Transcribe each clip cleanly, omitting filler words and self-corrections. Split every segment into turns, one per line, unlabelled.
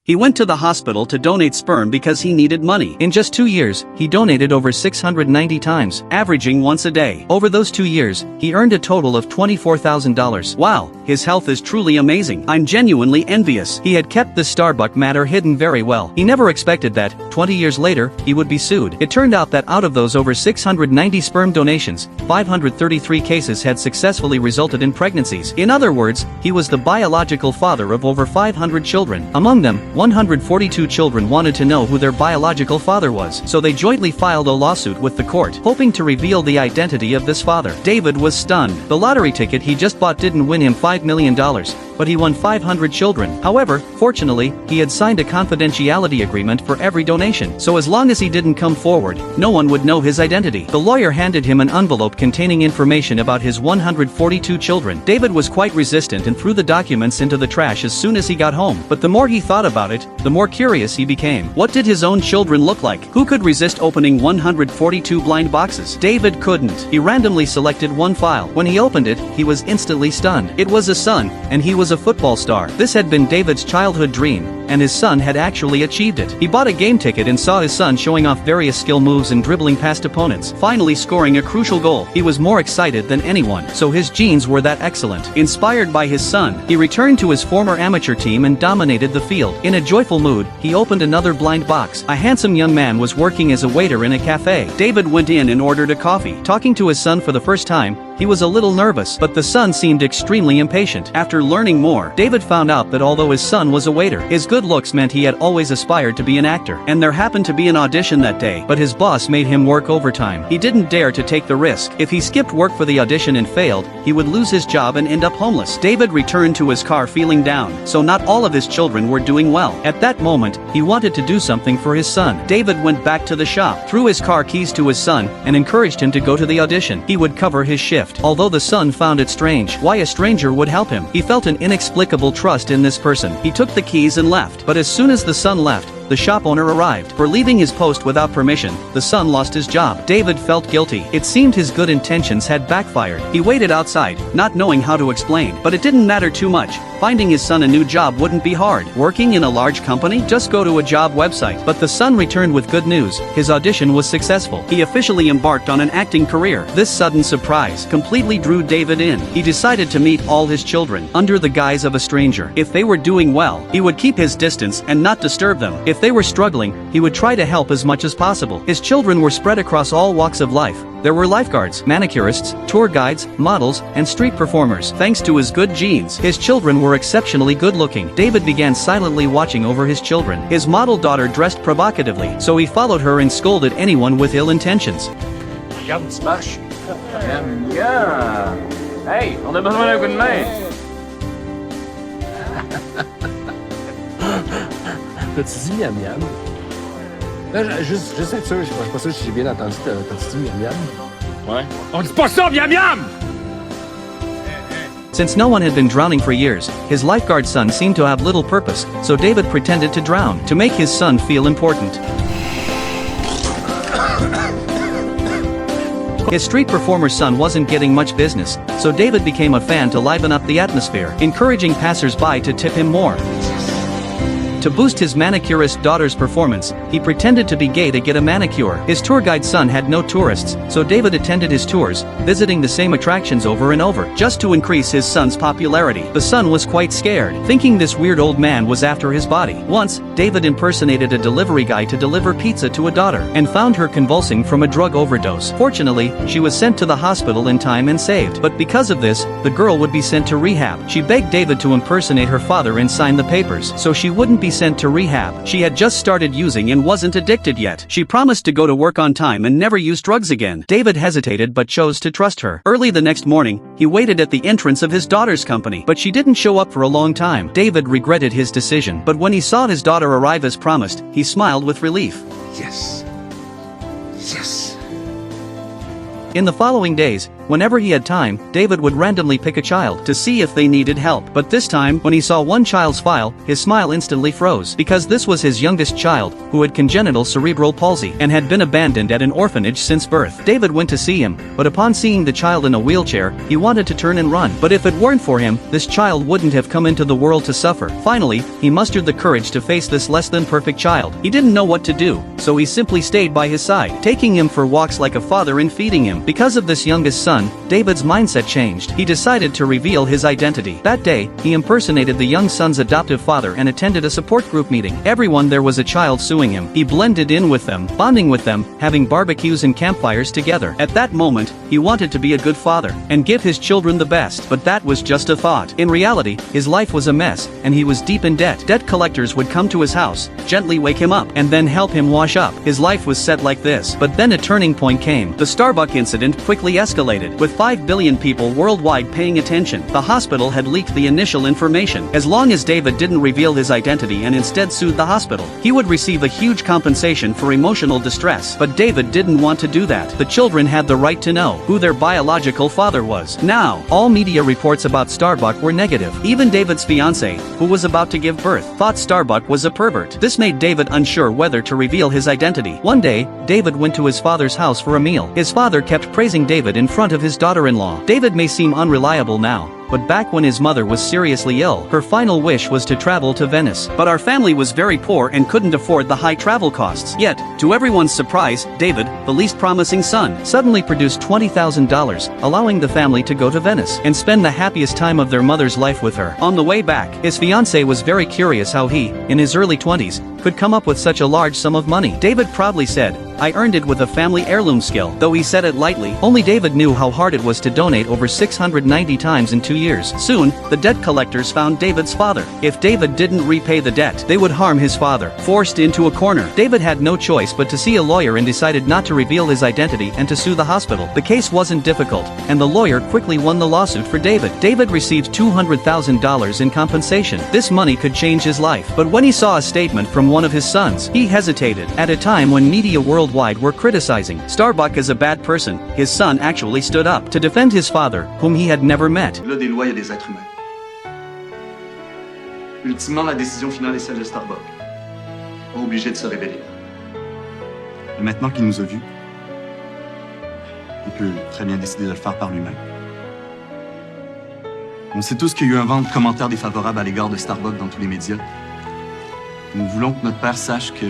He went to the hospital to donate sperm because he needed money.
In just 2 years, he donated over 690 times,
Averaging once a day.
Over those 2 years, he earned a total of $24,000.
Wow, his health is truly amazing. I'm genuinely envious.
He had kept this Starbucks matter hidden very well. He never expected that, 20 years later, he would be sued. It turned out that out of those over 690 sperm donations, 533 cases had successfully resulted in pregnancies. In other words, he was the biological father of over 500 children. Among them, 142 children wanted to know who their biological father was, so they jointly filed a lawsuit with the court, hoping to reveal the identity of this father. David was stunned. The lottery ticket he just bought didn't win him $5 million, but he won 500 children. However, fortunately, he had signed a confidentiality agreement for every donation, so as long as he didn't come forward, no one would know his identity. The lawyer handed him an envelope containing information about his 142 children. David was quite resistant and threw the documents into the trash as soon as he got home, but the more he thought about it, the more curious he became. What did his own children look like? Who could resist opening 142 blind boxes? David couldn't. He randomly selected one file. When he opened it, he was instantly stunned. It was a son, and he was a football star. This had been David's childhood dream, and his son had actually achieved it. He bought a game ticket and saw his son showing off various skill moves and dribbling past opponents, finally scoring a crucial goal. He was more excited than anyone, so his genes were that excellent. Inspired by his son, he returned to his former amateur team and dominated the field. In a joyful mood, he opened another blind box. A handsome young man was working as a waiter in a cafe. David went in and ordered a coffee. Talking to his son for the first time, he was a little nervous, but the son seemed extremely impatient. After learning more, David found out that although his son was a waiter, his good looks meant he had always aspired to be an actor. And there happened to be an audition that day, but his boss made him work overtime. He didn't dare to take the risk. If he skipped work for the audition and failed, he would lose his job and end up homeless. David returned to his car feeling down, so not all of his children were doing well. At that moment, he wanted to do something for his son. David went back to the shop, threw his car keys to his son, and encouraged him to go to the audition. He would cover his shift. Although the son found it strange why a stranger would help him, he felt an inexplicable trust in this person. He took the keys and left, but as soon as the son left, the shop owner arrived. For leaving his post without permission, the son lost his job. David felt guilty. It seemed his good intentions had backfired. He waited outside, not knowing how to explain, but it didn't matter too much. Finding his son a new job wouldn't be hard. Working in a large company? Just go to a job website. But the son returned with good news. His audition was successful. He officially embarked on an acting career. This sudden surprise completely drew David in. He decided to meet all his children under the guise of a stranger. If they were doing well, he would keep his distance and not disturb them. If they were struggling, he would try to help as much as possible. His children were spread across all walks of life. There were lifeguards, manicurists, tour guides, models, and street performers. Thanks to his good genes, his children were exceptionally good-looking. David began silently watching over his children. His model daughter dressed provocatively, so he followed her and scolded anyone with ill intentions.
Regarde, tu marches. Miam, miam. Hey, on a besoin d'un coup de main.
T'as-tu dit miam miam? Là, juste être sûr, je suis pas sûr si j'ai bien entendu, t'as-tu dit miam miam?
Ouais. On dit pas ça, miam miam!
Since no one had been drowning for years, his lifeguard son seemed to have little purpose, so David pretended to drown, to make his son feel important. His street performer son wasn't getting much business, so David became a fan to liven up the atmosphere, encouraging passers-by to tip him more. To boost his manicurist daughter's performance, he pretended to be gay to get a manicure. His tour guide son had no tourists, so David attended his tours, visiting the same attractions over and over, just to increase his son's popularity. The son was quite scared, thinking this weird old man was after his body. Once, David impersonated a delivery guy to deliver pizza to a daughter, and found her convulsing from a drug overdose. Fortunately, she was sent to the hospital in time and saved. But because of this, the girl would be sent to rehab. She begged David to impersonate her father and sign the papers, so she wouldn't be sent to rehab. She had just started using and wasn't addicted yet. She promised to go to work on time and never use drugs again. David hesitated but chose to trust her. Early the next morning, he waited at the entrance of his daughter's company, but she didn't show up for a long time. David regretted his decision, but when he saw his daughter arrive as promised, he smiled with relief.
Yes. Yes.
In the following days, Whenever he had time, David would randomly pick a child to see if they needed help. But this time, when he saw one child's file, his smile instantly froze, because this was his youngest child, who had congenital cerebral palsy and had been abandoned at an orphanage since birth. David went to see him, but upon seeing the child in a wheelchair, he wanted to turn and run. But if it weren't for him, this child wouldn't have come into the world to suffer. Finally, he mustered the courage to face this less than perfect child. He didn't know what to do, so he simply stayed by his side, taking him for walks like a father and feeding him. Because of this youngest son, David's mindset changed. He decided to reveal his identity. That day, he impersonated the young son's adoptive father and attended a support group meeting. Everyone there was a child suing him. He blended in with them, bonding with them, having barbecues and campfires together. At that moment, he wanted to be a good father and give his children the best, but that was just a thought. In reality, his life was a mess, and he was deep in debt. Debt collectors would come to his house, gently wake him up, and then help him wash up. His life was set like this. But then a turning point came. The Starbucks incident quickly escalated, with 5 billion people worldwide paying attention. The hospital had leaked the initial information. As long as David didn't reveal his identity and instead sued the hospital, he would receive a huge compensation for emotional distress. But David didn't want to do that. The children had the right to know who their biological father was. Now, all media reports about Starbuck were negative. Even David's fiancée, who was about to give birth, thought Starbuck was a pervert. This made David unsure whether to reveal his identity. One day, David went to his father's house for a meal. His father kept praising David in front of his daughter-in-law. David may seem unreliable now, but back when his mother was seriously ill, her final wish was to travel to Venice. But our family was very poor and couldn't afford the high travel costs. Yet, to everyone's surprise, David, the least promising son, suddenly produced $20,000, allowing the family to go to Venice and spend the happiest time of their mother's life with her. On the way back, his fiancée was very curious how he, in his early 20s, could come up with such a large sum of money. David proudly said, "I earned it with a family heirloom skill." Though he said it lightly, only David knew how hard it was to donate over 690 times in 2 years. Soon, the debt collectors found David's father. If David didn't repay the debt, they would harm his father. Forced into a corner, David had no choice but to see a lawyer and decided not to reveal his identity and to sue the hospital. The case wasn't difficult, and the lawyer quickly won the lawsuit for David. David received $200,000 in compensation. This money could change his life. But when he saw a statement from one of his sons, he hesitated. At a time when media worldwide were criticizing Starbuck as a bad person, his son actually stood up to defend his father, whom he had never met.
Au-delà des lois, il y a des êtres humains. Ultimement, la décision finale est celle de Starbuck. Pas obligé de se révéler. Et maintenant qu'il nous a vus, il peut très bien décider de le faire par lui-même. On sait tous qu'il y a eu un vent de commentaires défavorables à l'égard de Starbuck dans tous les médias. Nous voulons que notre père sache que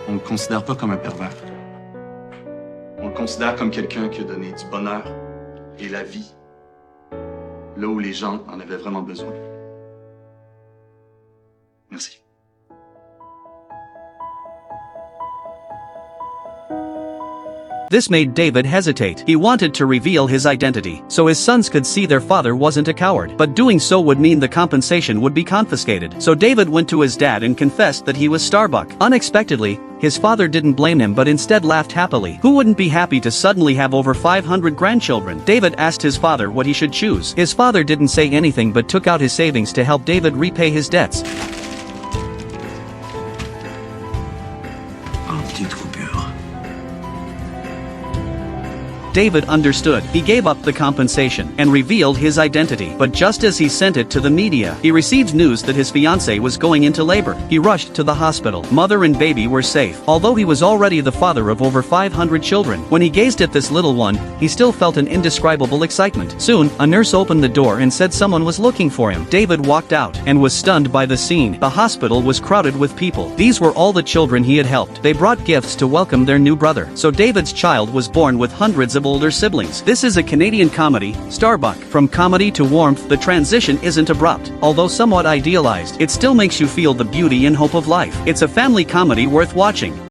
on ne le considère pas comme un pervers. On le considère comme quelqu'un qui a donné du bonheur et la vie là où les gens en avaient vraiment besoin. Merci.
This made David hesitate. He wanted to reveal his identity, so his sons could see their father wasn't a coward. But doing so would mean the compensation would be confiscated. So David went to his dad and confessed that he was Starbuck. Unexpectedly, his father didn't blame him but instead laughed happily. Who wouldn't be happy to suddenly have over 500 grandchildren? David asked his father what he should choose. His father didn't say anything but took out his savings to help David repay his debts. David understood. He gave up the compensation and revealed his identity. But just as he sent it to the media, he received news that his fiancée was going into labor. He rushed to the hospital. Mother and baby were safe, although he was already the father of over 500 children. When he gazed at this little one, he still felt an indescribable excitement. Soon, a nurse opened the door and said someone was looking for him. David walked out and was stunned by the scene. The hospital was crowded with people. These were all the children he had helped. They brought gifts to welcome their new brother. So David's child was born with hundreds of older siblings. This is a Canadian comedy, Starbuck. From comedy to warmth, the transition isn't abrupt. Although somewhat idealized, it still makes you feel the beauty and hope of life. It's a family comedy worth watching.